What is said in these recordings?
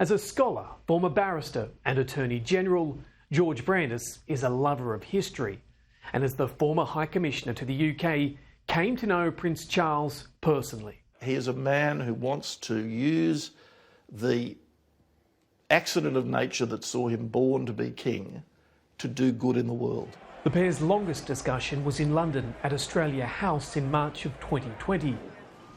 As a scholar, former barrister and Attorney General, George Brandis is a lover of history, and as the former High Commissioner to the UK, came to know Prince Charles personally. He is a man who wants to use the accident of nature that saw him born to be king to do good in the world. The pair's longest discussion was in London at Australia House in March of 2020.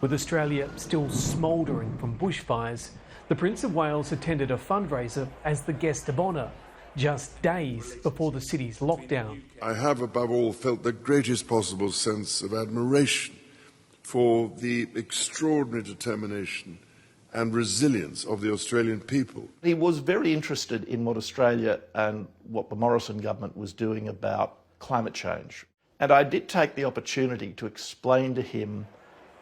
With Australia still smouldering from bushfires, the Prince of Wales attended a fundraiser as the guest of honour, just days before the city's lockdown. I have, above all, felt the greatest possible sense of admiration for the extraordinary determination and resilience of the Australian people. He was very interested in what Australia and what the Morrison government was doing about climate change. And I did take the opportunity to explain to him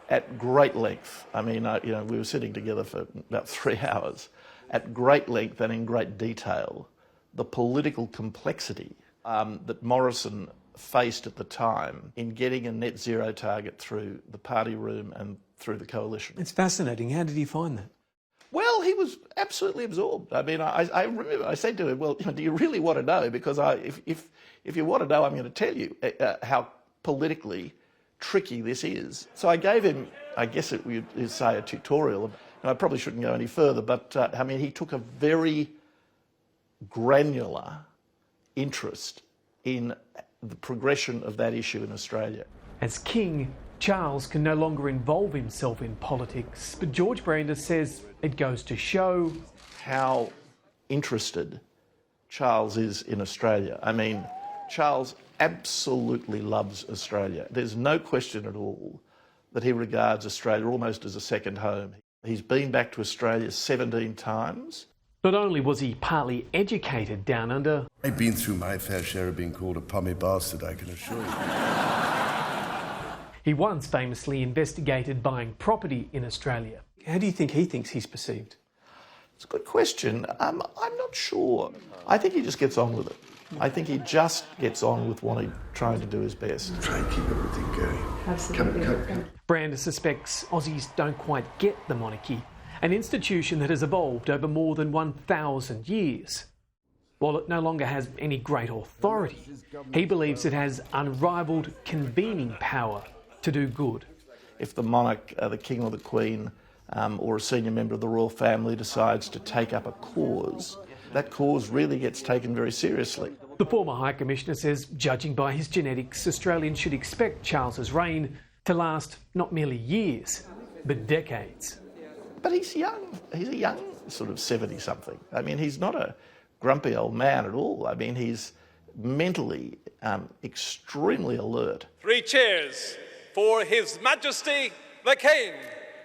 at great length, I mean, we were sitting together for about 3 hours, at great length and in great detail, the political complexity that Morrison faced at the time in getting a net zero target through the party room and through the coalition. It's fascinating. How did he find that? Well, he was absolutely absorbed. I mean, I remember I said to him, well, do you really want to know? Because if you want to know, I'm going to tell you how politically tricky this is. So I gave him, I guess you'd say, a tutorial. And I probably shouldn't go any further, but I mean, he took a very granular interest in the progression of that issue in Australia. As king, Charles can no longer involve himself in politics, but George Brandis says it goes to show how interested Charles is in Australia. I mean, Charles absolutely loves Australia. There's no question at all that he regards Australia almost as a second home. He's been back to Australia 17 times. Not only was he partly educated down under, I've been through my fair share of being called a pommy bastard, I can assure you. he once famously investigated buying property in Australia. How do you think he thinks he's perceived? It's a good question. I'm not sure. I think he just gets on with it. I think he just gets on with trying to do his best. Try and keep everything going. Absolutely. Come. Brandis suspects Aussies don't quite get the monarchy, an institution that has evolved over more than 1,000 years. While it no longer has any great authority, he believes it has unrivalled convening power to do good. If the monarch, the king or the queen, or a senior member of the royal family decides to take up a cause, that cause really gets taken very seriously. The former High Commissioner says, judging by his genetics, Australians should expect Charles's reign to last not merely years, but decades. But he's young. He's a young sort of 70-something. I mean, he's not a grumpy old man at all. I mean, he's mentally extremely alert. 3 cheers for His Majesty the King.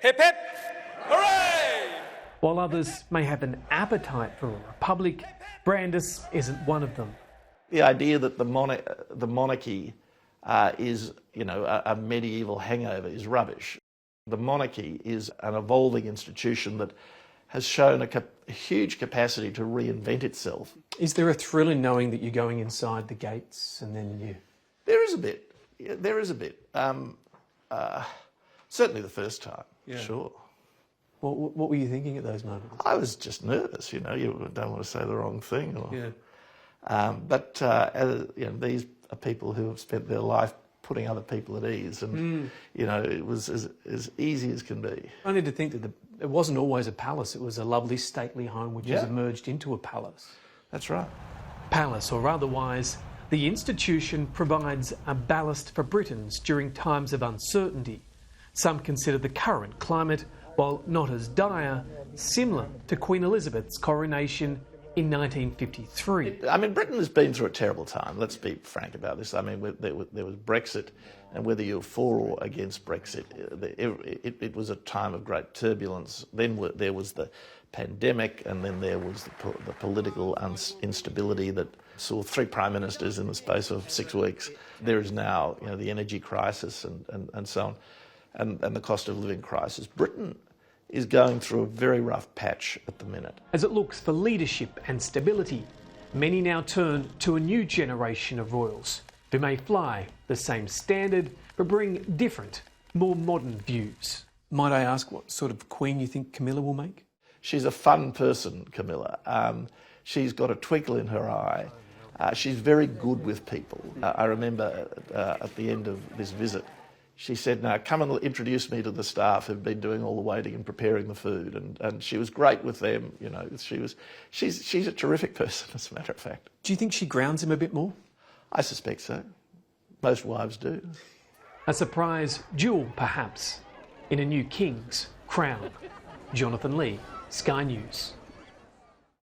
Hip hip, hooray! While others may have an appetite for a republic, Brandis isn't one of them. The idea that the monarchy is, a medieval hangover is rubbish. The monarchy is an evolving institution that has shown a huge capacity to reinvent itself. Is there a thrill in knowing that you're going inside the gates and then you... There is a bit. There is a bit. Certainly the first time, sure. What were you thinking at those moments? I was just nervous, you don't want to say the wrong thing. But these are people who have spent their life putting other people at ease, and it was as easy as can be. I need to think that it wasn't always a palace. It was a lovely, stately home which has emerged into a palace. That's right. Palace or otherwise, the institution provides a ballast for Britons during times of uncertainty. Some consider the current climate, while not as dire, similar to Queen Elizabeth's coronation in 1953. I mean, Britain has been through a terrible time. Let's be frank about this. I mean, there was Brexit, and whether you're for or against Brexit, it was a time of great turbulence. Then there was the pandemic, and then there was the political instability that saw 3 prime ministers in the space of 6 weeks. There is now, the energy crisis and so on, and the cost of living crisis. Britain is going through a very rough patch at the minute. As it looks for leadership and stability, many now turn to a new generation of royals who may fly the same standard but bring different, more modern views. Might I ask what sort of queen you think Camilla will make? she's a fun person, Camilla. She's got a twinkle in her eye. She's very good with people. I remember at the end of this visit, she said, "Now come and introduce me to the staff who've been doing all the waiting and preparing the food." And she was great with them. You know, she's a terrific person, as a matter of fact. Do you think she grounds him a bit more? I suspect so. Most wives do. A surprise duel, perhaps, in a new king's crown. Jonathan Lee, Sky News.